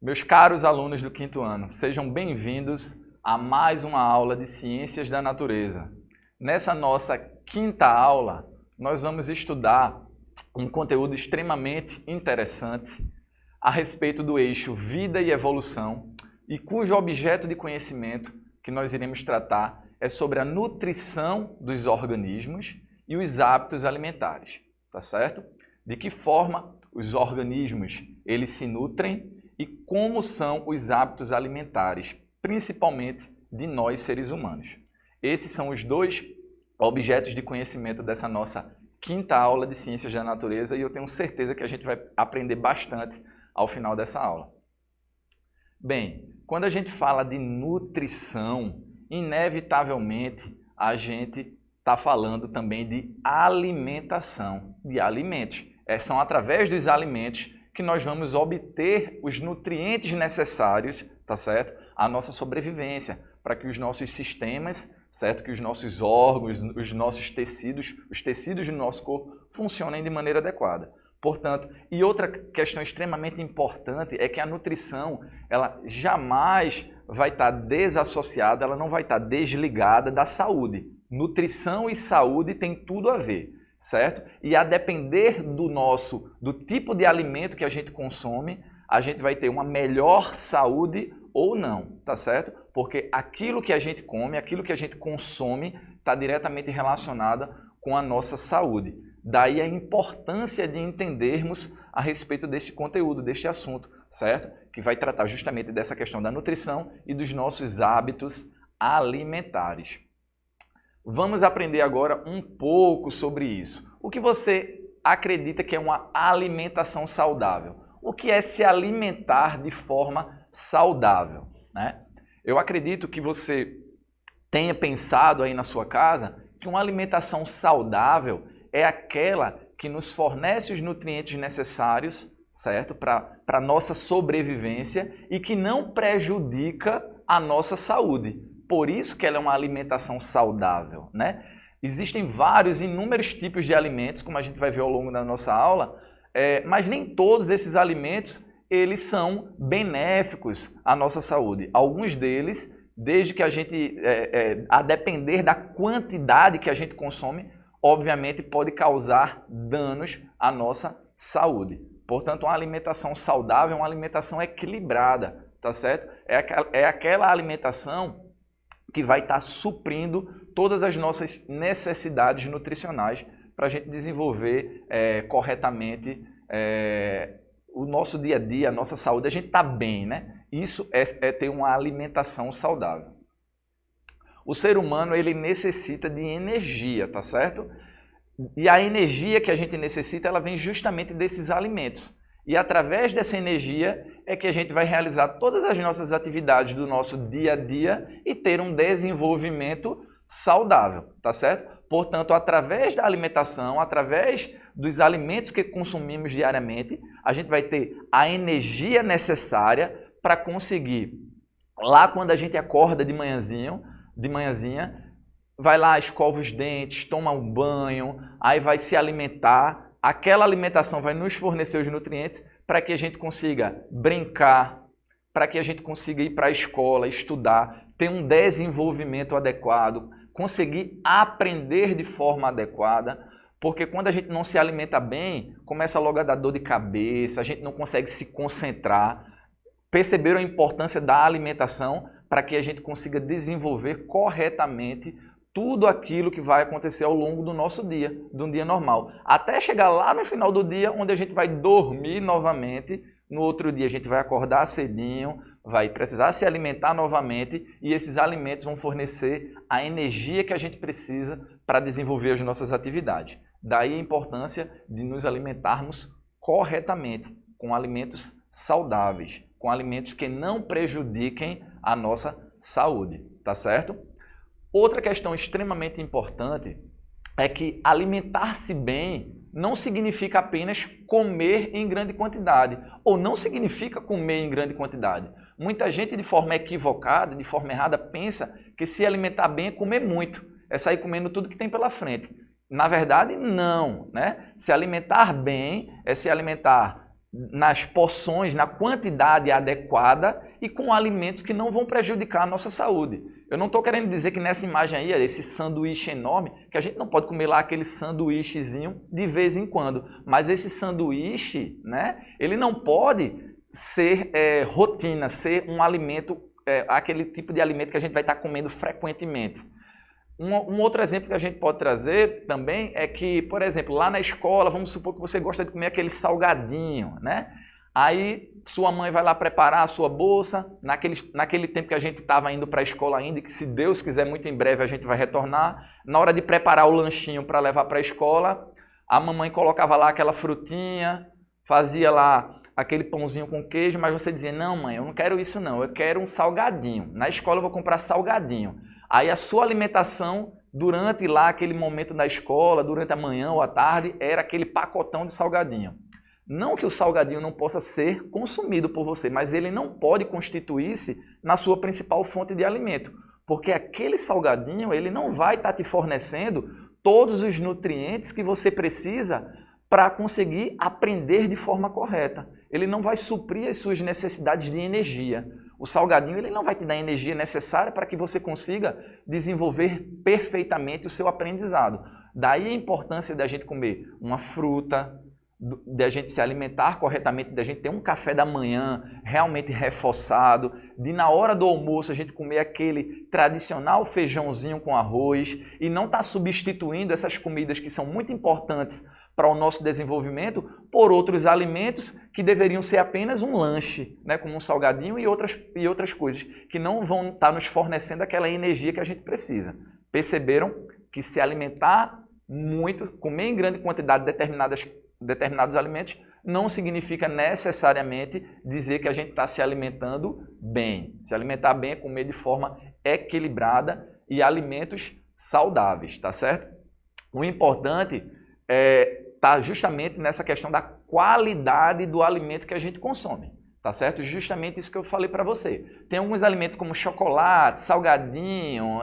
Meus caros alunos do quinto ano, sejam bem-vindos a mais uma aula de Ciências da Natureza. Nessa nossa quinta aula, nós vamos estudar um conteúdo extremamente interessante a respeito do eixo Vida e Evolução e cujo objeto de conhecimento que nós iremos tratar é sobre a nutrição dos organismos e os hábitos alimentares, tá certo? De que forma os organismos eles se nutrem e como são os hábitos alimentares, principalmente de nós seres humanos. Esses são os dois objetos de conhecimento dessa nossa quinta aula de Ciências da Natureza e eu tenho certeza que a gente vai aprender bastante ao final dessa aula. Bem, quando a gente fala de nutrição, inevitavelmente a gente está falando também de alimentação, de alimentos. São através dos alimentos que nós vamos obter os nutrientes necessários, tá certo? À nossa sobrevivência, para que os nossos sistemas, certo? Que os nossos órgãos, os nossos tecidos, os tecidos do nosso corpo funcionem de maneira adequada. Portanto, e outra questão extremamente importante é que a nutrição, ela jamais vai estar desassociada, ela não vai estar desligada da saúde. Nutrição e saúde tem tudo a ver, certo? E a depender do tipo de alimento que a gente consome, a gente vai ter uma melhor saúde ou não, tá certo? Porque aquilo que a gente come, aquilo que a gente consome, está diretamente relacionado com a nossa saúde. Daí a importância de entendermos a respeito desse conteúdo, deste assunto, certo? Que vai tratar justamente dessa questão da nutrição e dos nossos hábitos alimentares. Vamos aprender agora um pouco sobre isso. O que você acredita que é uma alimentação saudável? O que é se alimentar de forma saudável, né? Eu acredito que você tenha pensado aí na sua casa que uma alimentação saudável é aquela que nos fornece os nutrientes necessários, certo? Para a nossa sobrevivência e que não prejudica a nossa saúde. Por isso que ela é uma alimentação saudável, né? Existem inúmeros tipos de alimentos, como a gente vai ver ao longo da nossa aula, mas nem todos esses alimentos eles são benéficos à nossa saúde. Alguns deles, desde que a gente, a depender da quantidade que a gente consome, obviamente pode causar danos à nossa saúde. Portanto, uma alimentação saudável é uma alimentação equilibrada, tá certo? É aquela alimentação que vai estar suprindo todas as nossas necessidades nutricionais para a gente desenvolver corretamente o nosso dia a dia, a nossa saúde, a gente está bem, né? Isso é ter uma alimentação saudável. O ser humano ele necessita de energia, tá certo? E a energia que a gente necessita, ela vem justamente desses alimentos. E através dessa energia é que a gente vai realizar todas as nossas atividades do nosso dia a dia e ter um desenvolvimento saudável, tá certo? Portanto, através da alimentação, através dos alimentos que consumimos diariamente, a gente vai ter a energia necessária para conseguir, lá quando a gente acorda de manhãzinha, vai lá, escova os dentes, toma um banho, aí vai se alimentar. Aquela alimentação vai nos fornecer os nutrientes para que a gente consiga brincar, para que a gente consiga ir para a escola, estudar, ter um desenvolvimento adequado, conseguir aprender de forma adequada, porque quando a gente não se alimenta bem, começa logo a dar dor de cabeça, a gente não consegue se concentrar. Perceberam a importância da alimentação para que a gente consiga desenvolver corretamente tudo aquilo que vai acontecer ao longo do nosso dia, de um dia normal. Até chegar lá no final do dia, onde a gente vai dormir novamente, no outro dia a gente vai acordar cedinho, vai precisar se alimentar novamente e esses alimentos vão fornecer a energia que a gente precisa para desenvolver as nossas atividades. Daí a importância de nos alimentarmos corretamente, com alimentos saudáveis, com alimentos que não prejudiquem a nossa saúde, tá certo? Outra questão extremamente importante é que alimentar-se bem não significa apenas comer em grande quantidade, ou não significa comer em grande quantidade. Muita gente, de forma equivocada, de forma errada, pensa que se alimentar bem é comer muito, é sair comendo tudo que tem pela frente. Na verdade, não, né? Se alimentar bem é se alimentar nas porções, na quantidade adequada e com alimentos que não vão prejudicar a nossa saúde. Eu não estou querendo dizer que nessa imagem aí, esse sanduíche enorme, que a gente não pode comer lá aquele sanduíchezinho de vez em quando, mas esse sanduíche, né, ele não pode ser rotina, ser um alimento, aquele tipo de alimento que a gente vai estar comendo frequentemente. Um outro exemplo que a gente pode trazer também é que, por exemplo, lá na escola, vamos supor que você gosta de comer aquele salgadinho, né? Aí sua mãe vai lá preparar a sua bolsa, naquele tempo que a gente estava indo para a escola ainda, e que se Deus quiser muito em breve a gente vai retornar, na hora de preparar o lanchinho para levar para a escola, a mamãe colocava lá aquela frutinha, fazia lá aquele pãozinho com queijo, mas você dizia, não mãe, eu não quero isso não, eu quero um salgadinho, na escola eu vou comprar salgadinho. Aí a sua alimentação durante lá aquele momento da escola, durante a manhã ou a tarde, era aquele pacotão de salgadinho. Não que o salgadinho não possa ser consumido por você, mas ele não pode constituir-se na sua principal fonte de alimento, porque aquele salgadinho ele não vai estar te fornecendo todos os nutrientes que você precisa para conseguir aprender de forma correta. Ele não vai suprir as suas necessidades de energia. O salgadinho ele não vai te dar a energia necessária para que você consiga desenvolver perfeitamente o seu aprendizado. Daí a importância da gente comer uma fruta, da gente se alimentar corretamente, da gente ter um café da manhã realmente reforçado, de na hora do almoço a gente comer aquele tradicional feijãozinho com arroz e não estar substituindo essas comidas que são muito importantes para o nosso desenvolvimento por outros alimentos que deveriam ser apenas um lanche, né, como um salgadinho e outras coisas, que não vão estar nos fornecendo aquela energia que a gente precisa. Perceberam que se alimentar muito, comer em grande quantidade determinados alimentos, não significa necessariamente dizer que a gente está se alimentando bem. Se alimentar bem é comer de forma equilibrada e alimentos saudáveis, tá certo? O importante está justamente nessa questão da qualidade do alimento que a gente consome, tá certo? Justamente isso que eu falei para você. Tem alguns alimentos como chocolate, salgadinho,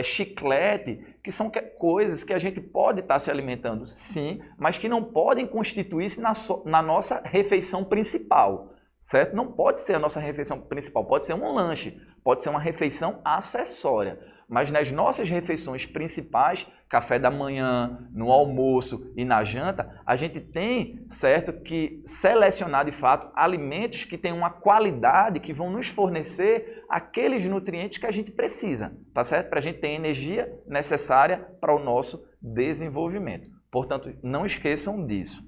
chiclete, que são coisas que a gente pode estar se alimentando, sim, mas que não podem constituir-se na nossa refeição principal, certo? Não pode ser a nossa refeição principal, pode ser um lanche, pode ser uma refeição acessória. Mas nas nossas refeições principais, café da manhã, no almoço e na janta, a gente tem, certo, que selecionar de fato alimentos que têm uma qualidade que vão nos fornecer aqueles nutrientes que a gente precisa, tá certo? Para a gente ter a energia necessária para o nosso desenvolvimento. Portanto, não esqueçam disso.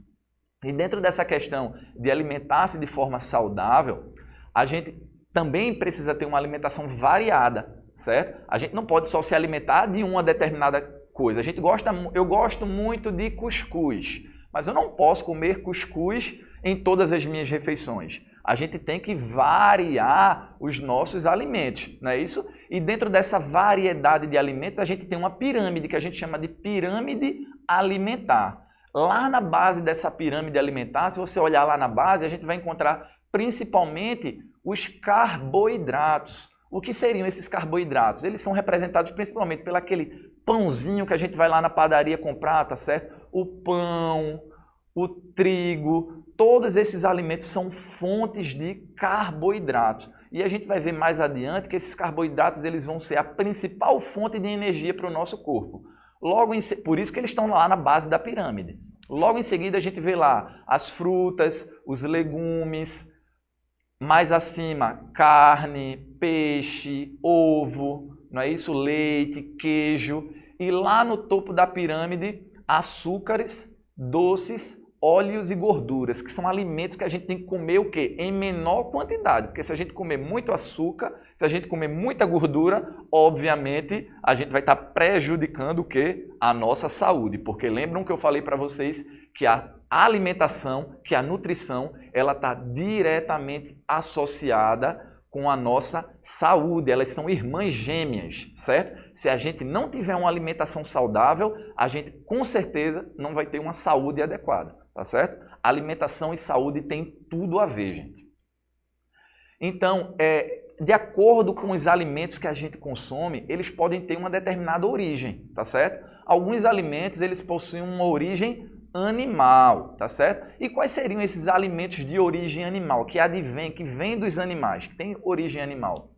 E dentro dessa questão de alimentar-se de forma saudável, a gente também precisa ter uma alimentação variada, certo? A gente não pode só se alimentar de uma determinada coisa. Eu gosto muito de cuscuz, mas eu não posso comer cuscuz em todas as minhas refeições. A gente tem que variar os nossos alimentos, não é isso? E dentro dessa variedade de alimentos, a gente tem uma pirâmide que a gente chama de pirâmide alimentar. Lá na base dessa pirâmide alimentar, se você olhar lá na base, a gente vai encontrar principalmente os carboidratos. O que seriam esses carboidratos? Eles são representados principalmente pelo aquele pãozinho que a gente vai lá na padaria comprar, tá certo? O pão, o trigo, todos esses alimentos são fontes de carboidratos. E a gente vai ver mais adiante que esses carboidratos eles vão ser a principal fonte de energia para o nosso corpo. Por isso que eles estão lá na base da pirâmide. Logo em seguida a gente vê lá as frutas, os legumes, mais acima, carne, peixe, ovo, não é isso? Leite, queijo. E lá no topo da pirâmide, açúcares, doces, óleos e gorduras, que são alimentos que a gente tem que comer o quê? Em menor quantidade. Porque se a gente comer muito açúcar, se a gente comer muita gordura, obviamente a gente vai estar prejudicando o quê? A nossa saúde. Porque lembram que eu falei para vocês que a alimentação, que a nutrição, ela está diretamente associada com a nossa saúde. Elas são irmãs gêmeas, certo? Se a gente não tiver uma alimentação saudável, a gente com certeza não vai ter uma saúde adequada, tá certo? Alimentação e saúde tem tudo a ver, gente. Então, de acordo com os alimentos que a gente consome, eles podem ter uma determinada origem, tá certo? Alguns alimentos, eles possuem uma origem animal, tá certo? E quais seriam esses alimentos de origem animal, que advém, que vêm dos animais, que tem origem animal?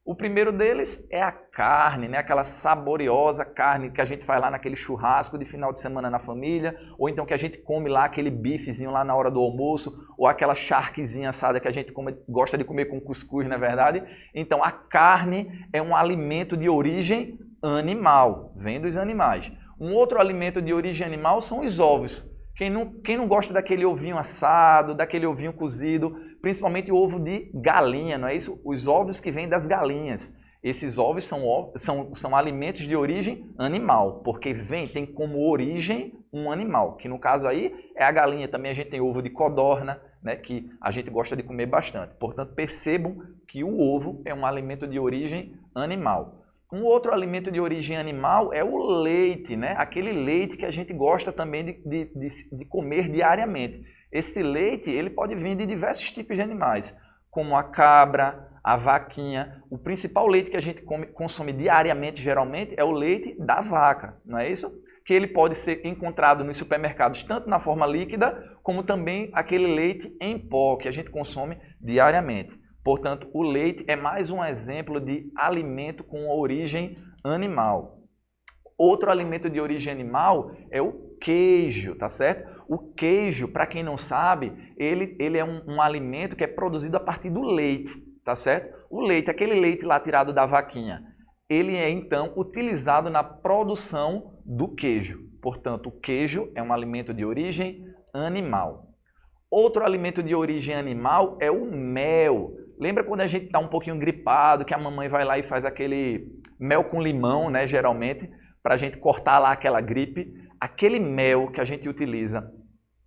O primeiro deles é a carne, né? Aquela saboriosa carne que a gente faz lá naquele churrasco de final de semana na família, ou então que a gente come lá aquele bifezinho lá na hora do almoço, ou aquela charquezinha assada que a gente gosta de comer com cuscuz, não é verdade? Então a carne é um alimento de origem animal, vem dos animais. Um outro alimento de origem animal são os ovos. Quem não gosta daquele ovinho assado, daquele ovinho cozido, principalmente o ovo de galinha, não é isso? Os ovos que vêm das galinhas. Esses ovos são alimentos de origem animal, porque tem como origem um animal, que no caso aí é a galinha. Também a gente tem ovo de codorna, né, que a gente gosta de comer bastante. Portanto, percebam que o ovo é um alimento de origem animal. Um outro alimento de origem animal é o leite, né? Aquele leite que a gente gosta também de comer diariamente. Esse leite ele pode vir de diversos tipos de animais, como a cabra, a vaquinha. O principal leite que a gente consome diariamente, geralmente, é o leite da vaca, não é isso? Que ele pode ser encontrado nos supermercados, tanto na forma líquida, como também aquele leite em pó que a gente consome diariamente. Portanto, o leite é mais um exemplo de alimento com origem animal. Outro alimento de origem animal é o queijo, tá certo? O queijo, para quem não sabe, ele é um alimento que é produzido a partir do leite, tá certo? O leite, aquele leite lá tirado da vaquinha, ele é então utilizado na produção do queijo. Portanto, o queijo é um alimento de origem animal. Outro alimento de origem animal é o mel. Lembra quando a gente está um pouquinho gripado, que a mamãe vai lá e faz aquele mel com limão, né, geralmente, para a gente cortar lá aquela gripe? Aquele mel que a gente utiliza,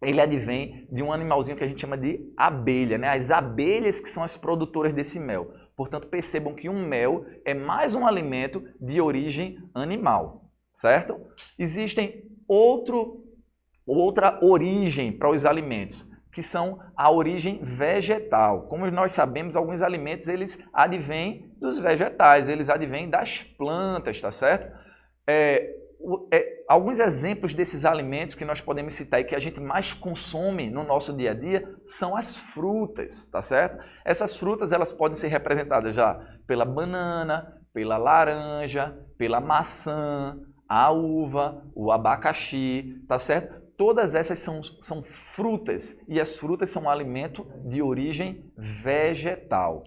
ele advém de um animalzinho que a gente chama de abelha, né? As abelhas que são as produtoras desse mel. Portanto, percebam que um mel é mais um alimento de origem animal, certo? Existem outra origem para os alimentos, que são a origem vegetal. Como nós sabemos, alguns alimentos eles advêm dos vegetais, eles advêm das plantas, tá certo? Alguns exemplos desses alimentos que nós podemos citar e que a gente mais consome no nosso dia a dia são as frutas, tá certo? Essas frutas elas podem ser representadas já pela banana, pela laranja, pela maçã, a uva, o abacaxi, tá certo? Todas essas são frutas e as frutas são um alimento de origem vegetal.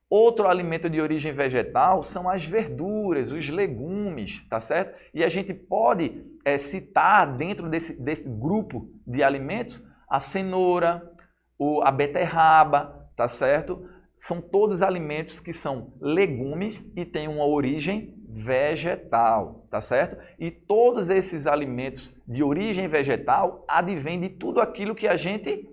Outro alimento de origem vegetal são as verduras, os legumes, tá certo? E a gente pode citar dentro desse grupo de alimentos a cenoura, a beterraba, tá certo? São todos alimentos que são legumes e têm uma origem vegetal, tá certo? E todos esses alimentos de origem vegetal advêm de tudo aquilo que a gente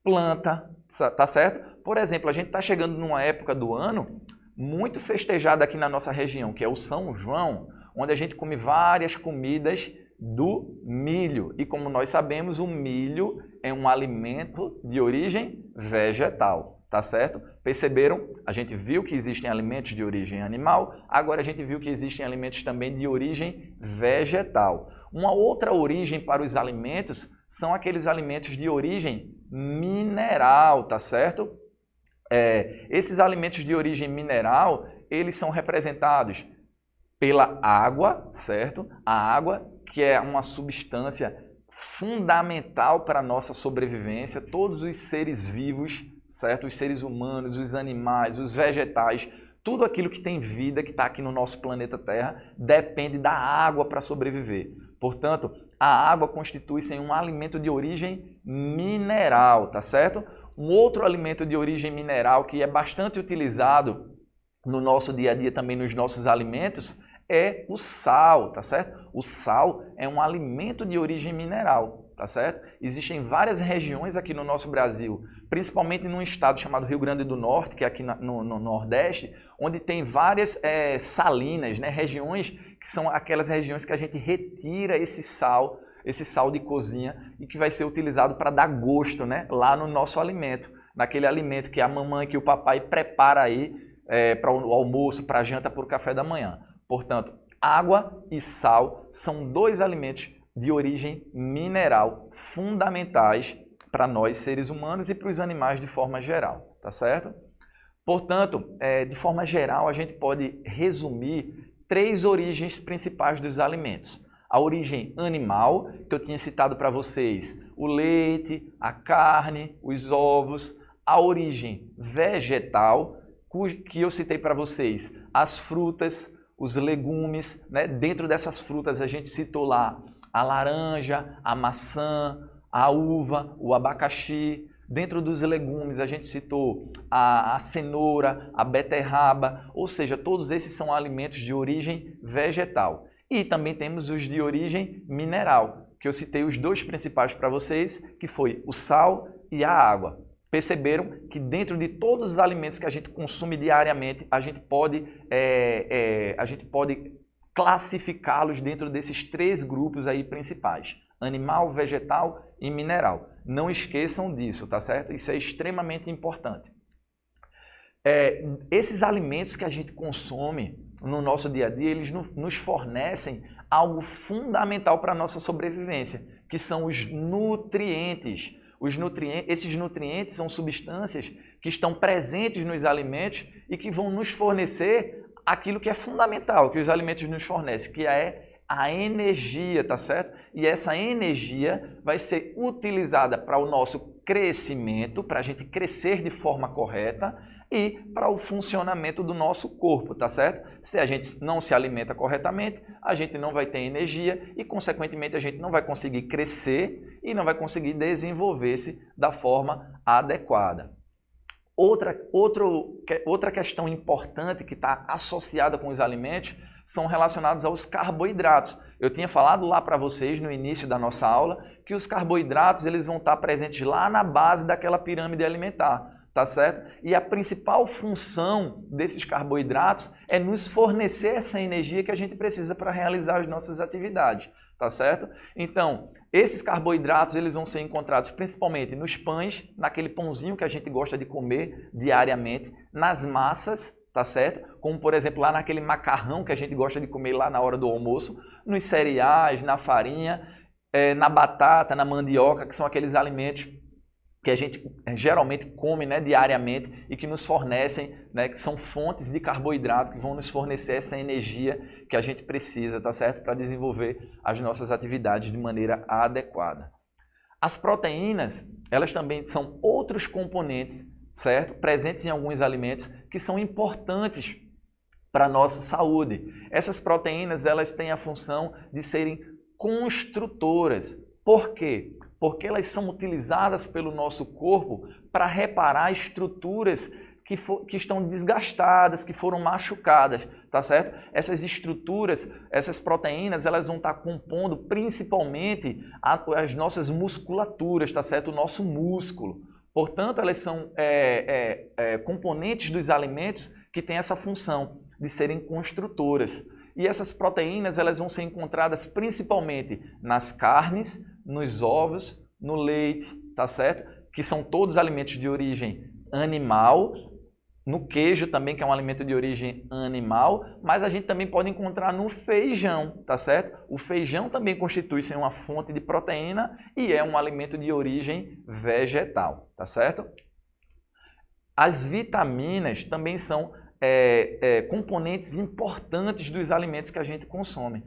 planta, tá certo? Por exemplo, a gente está chegando numa época do ano muito festejada aqui na nossa região, que é o São João, onde a gente come várias comidas do milho. E como nós sabemos, o milho é um alimento de origem vegetal, tá certo? Perceberam? A gente viu que existem alimentos de origem animal, agora a gente viu que existem alimentos também de origem vegetal. Uma outra origem para os alimentos são aqueles alimentos de origem mineral, tá certo? Esses alimentos de origem mineral, eles são representados pela água, certo? A água, que é uma substância fundamental para a nossa sobrevivência. Todos os seres vivos, certo? Os seres humanos, os animais, os vegetais, tudo aquilo que tem vida, que está aqui no nosso planeta Terra, depende da água para sobreviver. Portanto, a água constitui-se um alimento de origem mineral, tá certo? Um outro alimento de origem mineral que é bastante utilizado no nosso dia a dia também nos nossos alimentos é o sal, tá certo? O sal é um alimento de origem mineral, tá certo? Existem várias regiões aqui no nosso Brasil, principalmente num estado chamado Rio Grande do Norte, que é aqui no Nordeste, onde tem várias salinas, né? Regiões que são aquelas regiões que a gente retira esse sal de cozinha e que vai ser utilizado para dar gosto, né? Lá no nosso alimento, naquele alimento que a mamãe, que o papai prepara aí para o almoço, para a janta, para o café da manhã. Portanto, água e sal são dois alimentos de origem mineral, fundamentais para nós seres humanos e para os animais de forma geral, tá certo? Portanto, de forma geral, a gente pode resumir 3 origens principais dos alimentos. A origem animal, que eu tinha citado para vocês, o leite, a carne, os ovos. A origem vegetal, que eu citei para vocês, as frutas, os legumes, né? Dentro dessas frutas a gente citou lá a laranja, a maçã, a uva, o abacaxi. Dentro dos legumes a gente citou a cenoura, a beterraba, ou seja, todos esses são alimentos de origem vegetal. E também temos os de origem mineral, que eu citei os 2 principais para vocês, que foi o sal e a água. Perceberam que dentro de todos os alimentos que a gente consome diariamente, a gente pode classificá-los dentro desses 3 grupos aí principais: animal, vegetal e mineral. Não esqueçam disso, tá certo? Isso é extremamente importante. Esses alimentos que a gente consome no nosso dia a dia, eles nos fornecem algo fundamental para a nossa sobrevivência, que são os nutrientes. Esses nutrientes são substâncias que estão presentes nos alimentos e que vão nos fornecer aquilo que é fundamental, que os alimentos nos fornecem, que é a energia, tá certo? E essa energia vai ser utilizada para o nosso crescimento, para a gente crescer de forma correta e para o funcionamento do nosso corpo, tá certo? Se a gente não se alimenta corretamente, a gente não vai ter energia e, consequentemente, a gente não vai conseguir crescer e não vai conseguir desenvolver-se da forma adequada. Outra questão importante que está associada com os alimentos são relacionados aos carboidratos. Eu tinha falado lá para vocês no início da nossa aula que os carboidratos eles vão estar presentes lá na base daquela pirâmide alimentar. Tá certo? E a principal função desses carboidratos é nos fornecer essa energia que a gente precisa para realizar as nossas atividades, tá certo? Então, esses carboidratos eles vão ser encontrados principalmente nos pães, naquele pãozinho que a gente gosta de comer diariamente, nas massas, tá certo? Como, por exemplo, lá naquele macarrão que a gente gosta de comer lá na hora do almoço, nos cereais, na farinha, na batata, na mandioca, que são aqueles alimentos que a gente geralmente come, né, diariamente e que nos fornecem, né, que são fontes de carboidrato que vão nos fornecer essa energia que a gente precisa, tá certo? Para desenvolver as nossas atividades de maneira adequada. As proteínas, elas também são outros componentes, certo? Presentes em alguns alimentos que são importantes para a nossa saúde. Essas proteínas, elas têm a função de serem construtoras. Por quê? Porque elas são utilizadas pelo nosso corpo para reparar estruturas que estão desgastadas, que foram machucadas, tá certo? Essas estruturas, essas proteínas, elas vão estar compondo principalmente as nossas musculaturas, tá certo? O nosso músculo. Portanto, elas são componentes dos alimentos que têm essa função de serem construtoras. E essas proteínas, elas vão ser encontradas principalmente nas carnes, nos ovos, no leite, tá certo? Que são todos alimentos de origem animal, no queijo também, que é um alimento de origem animal, mas a gente também pode encontrar no feijão, tá certo? O feijão também constitui-se uma fonte de proteína e é um alimento de origem vegetal, tá certo? As vitaminas também são componentes importantes dos alimentos que a gente consome.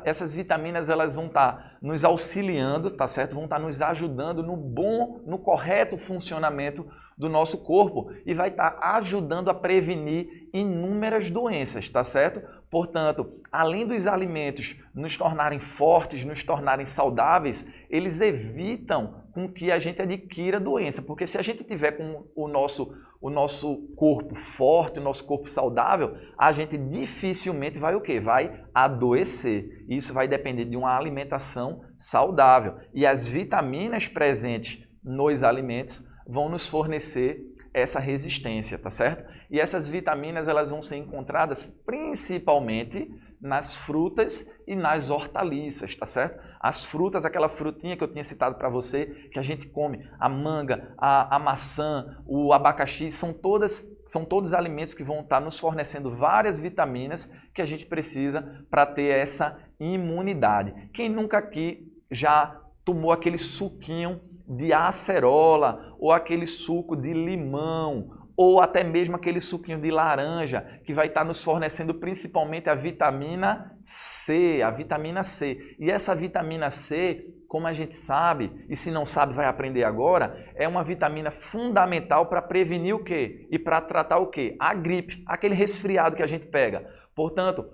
Essas vitaminas elas vão estar nos auxiliando, tá certo? Vão estar nos ajudando no correto funcionamento do nosso corpo e vai estar ajudando a prevenir inúmeras doenças, tá certo? Portanto, além dos alimentos nos tornarem fortes, nos tornarem saudáveis, eles evitam com que a gente adquira doença, porque se a gente tiver com o nosso corpo forte, o nosso corpo saudável, a gente dificilmente vai o quê? Vai adoecer. Isso vai depender de uma alimentação saudável. E as vitaminas presentes nos alimentos vão nos fornecer essa resistência, tá certo? E essas vitaminas elas vão ser encontradas principalmente nas frutas e nas hortaliças, tá certo? As frutas, aquela frutinha que eu tinha citado para você, que a gente come, a manga, a maçã, o abacaxi, são todos alimentos que vão estar nos fornecendo várias vitaminas que a gente precisa para ter essa imunidade. Quem nunca aqui já tomou aquele suquinho de acerola ou aquele suco de limão, ou até mesmo aquele suquinho de laranja, que vai estar nos fornecendo principalmente a vitamina C, E essa vitamina C, como a gente sabe, e se não sabe vai aprender agora, é uma vitamina fundamental para prevenir o quê? E para tratar o quê? A gripe, aquele resfriado que a gente pega. Portanto,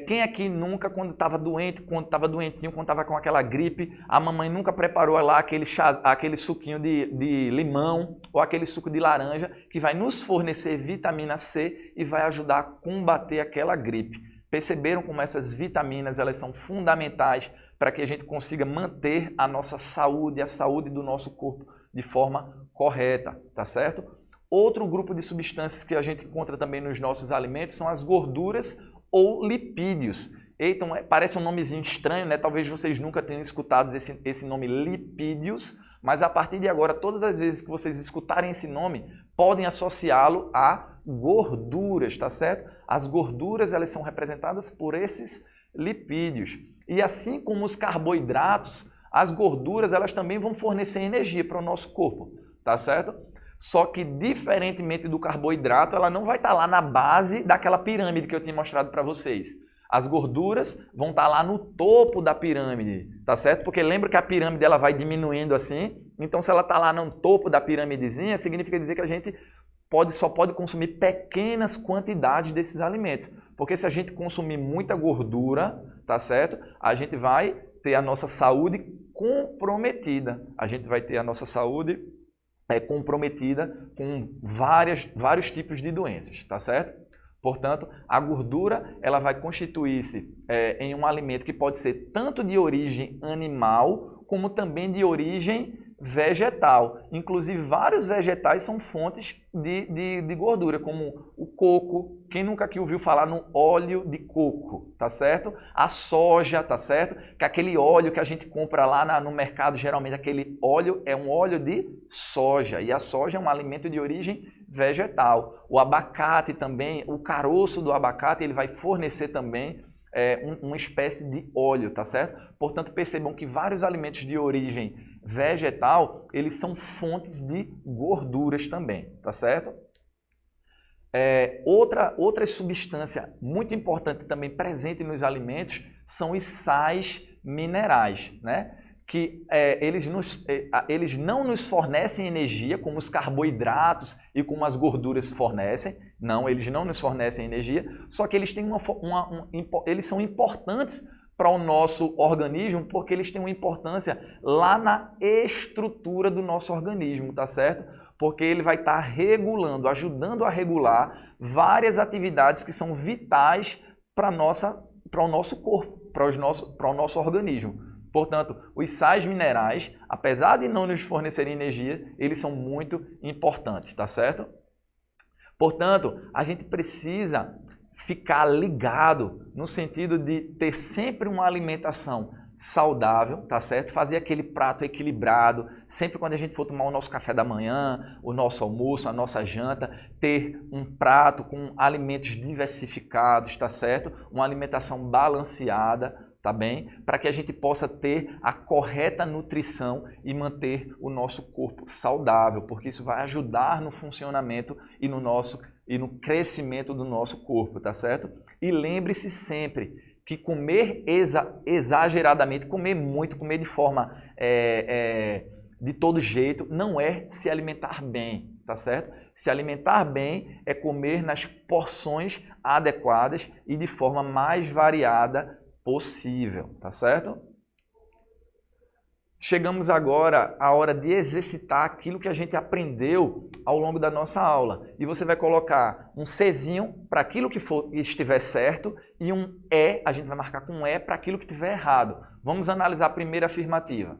quem aqui nunca, quando estava doente, quando estava doentinho, quando estava com aquela gripe, a mamãe nunca preparou lá aquele suquinho de limão ou aquele suco de laranja que vai nos fornecer vitamina C e vai ajudar a combater aquela gripe. Perceberam como essas vitaminas elas são fundamentais para que a gente consiga manter a nossa saúde, a saúde do nosso corpo de forma correta, tá certo? Outro grupo de substâncias que a gente encontra também nos nossos alimentos são as gorduras ou lipídios. Então, parece um nomezinho estranho, né? Talvez vocês nunca tenham escutado esse nome lipídios, mas a partir de agora, todas as vezes que vocês escutarem esse nome, podem associá-lo a gorduras, tá certo? As gorduras, elas são representadas por esses lipídios. E assim como os carboidratos, as gorduras, elas também vão fornecer energia para o nosso corpo, tá certo? Só que, diferentemente do carboidrato, ela não vai estar lá na base daquela pirâmide que eu tinha mostrado para vocês. As gorduras vão estar lá no topo da pirâmide, tá certo? Porque lembra que a pirâmide ela vai diminuindo assim? Então, se ela está lá no topo da piramidezinha, significa dizer que a gente só pode consumir pequenas quantidades desses alimentos. Porque se a gente consumir muita gordura, tá certo? A gente vai ter a nossa saúde comprometida. A gente vai ter a nossa saúde comprometida com vários tipos de doenças, tá certo? Portanto, a gordura ela vai constituir-se em um alimento que pode ser tanto de origem animal como também de origem vegetal. Inclusive, vários vegetais são fontes de gordura, como o coco. Quem nunca aqui ouviu falar no óleo de coco, tá certo? A soja, tá certo? Que aquele óleo que a gente compra lá no mercado, geralmente aquele óleo é um óleo de soja. E a soja é um alimento de origem vegetal. O abacate também, o caroço do abacate, ele vai fornecer também uma espécie de óleo, tá certo? Portanto, percebam que vários alimentos de origem vegetal, eles são fontes de gorduras também, tá certo? Outra substância muito importante também presente nos alimentos são os sais minerais, né? Que eles não nos fornecem energia como os carboidratos e como as gorduras fornecem. Não, eles não nos fornecem energia, só que eles têm eles são importantes para o nosso organismo porque eles têm uma importância lá na estrutura do nosso organismo, tá certo? Porque ele vai estar regulando, ajudando a regular várias atividades que são vitais para o nosso corpo, para o nosso organismo. Portanto, os sais minerais, apesar de não nos fornecerem energia, eles são muito importantes, tá certo? Portanto, a gente precisa ficar ligado no sentido de ter sempre uma alimentação saudável, tá certo? Fazer aquele prato equilibrado, sempre quando a gente for tomar o nosso café da manhã, o nosso almoço, a nossa janta, ter um prato com alimentos diversificados, tá certo? Uma alimentação balanceada, tá bem? Para que a gente possa ter a correta nutrição e manter o nosso corpo saudável, porque isso vai ajudar no funcionamento e no crescimento do nosso corpo, tá certo? E lembre-se sempre que comer exageradamente, comer muito, comer de forma de todo jeito, não é se alimentar bem, tá certo? Se alimentar bem é comer nas porções adequadas e de forma mais variada possível, tá certo? Chegamos agora à hora de exercitar aquilo que a gente aprendeu ao longo da nossa aula. E você vai colocar um Czinho para aquilo que estiver certo e um E, a gente vai marcar com um E para aquilo que estiver errado. Vamos analisar a primeira afirmativa.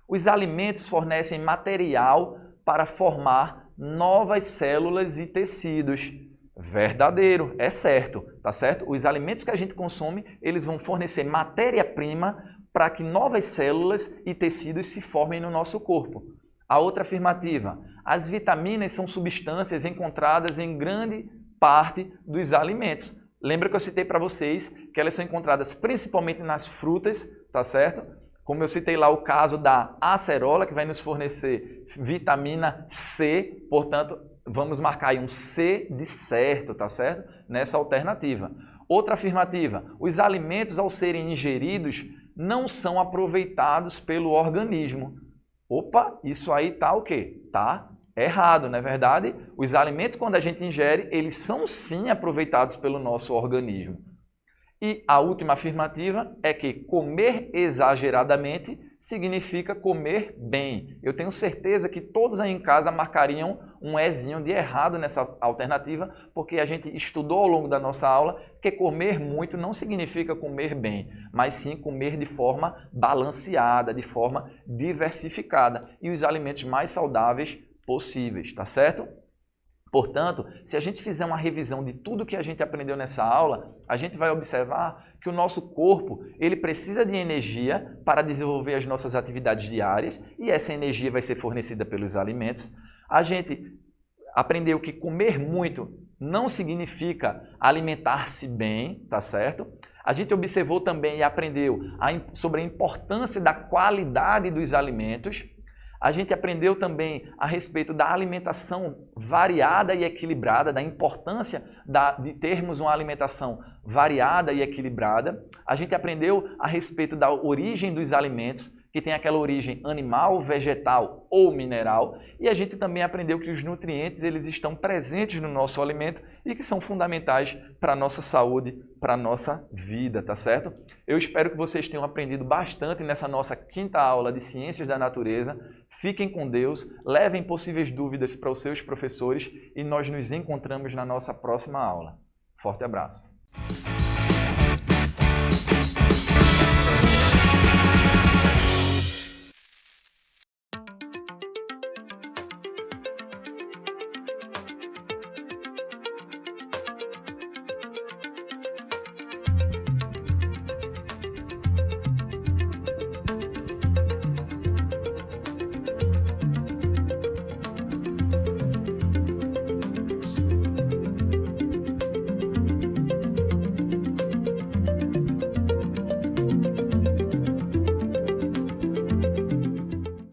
Os alimentos fornecem material para formar novas células e tecidos. Verdadeiro, é certo, tá certo? Os alimentos que a gente consome, eles vão fornecer matéria-prima para que novas células e tecidos se formem no nosso corpo. A outra afirmativa, as vitaminas são substâncias encontradas em grande parte dos alimentos. Lembra que eu citei para vocês que elas são encontradas principalmente nas frutas, tá certo? Como eu citei lá o caso da acerola, que vai nos fornecer vitamina C, portanto, vamos marcar aí um C de certo, tá certo? Nessa alternativa. Outra afirmativa, os alimentos ao serem ingeridos não são aproveitados pelo organismo. Opa, isso aí tá o quê? Tá errado, não é verdade? Os alimentos, quando a gente ingere, eles são sim aproveitados pelo nosso organismo. E a última afirmativa é que comer exageradamente significa comer bem. Eu tenho certeza que todos aí em casa marcariam um Ezinho de errado nessa alternativa, porque a gente estudou ao longo da nossa aula que comer muito não significa comer bem, mas sim comer de forma balanceada, de forma diversificada e os alimentos mais saudáveis possíveis, tá certo? Portanto, se a gente fizer uma revisão de tudo que a gente aprendeu nessa aula, a gente vai observar que o nosso corpo ele precisa de energia para desenvolver as nossas atividades diárias e essa energia vai ser fornecida pelos alimentos. A gente aprendeu que comer muito não significa alimentar-se bem, tá certo? A gente observou também e aprendeu sobre a importância da qualidade dos alimentos. A gente aprendeu também a respeito da alimentação variada e equilibrada, da importância de termos uma alimentação variada e equilibrada. A gente aprendeu a respeito da origem dos alimentos, que tem aquela origem animal, vegetal ou mineral. E a gente também aprendeu que os nutrientes eles estão presentes no nosso alimento e que são fundamentais para a nossa saúde, para a nossa vida, tá certo? Eu espero que vocês tenham aprendido bastante nessa nossa quinta aula de Ciências da Natureza. Fiquem com Deus, levem possíveis dúvidas para os seus professores e nós nos encontramos na nossa próxima aula. Forte abraço!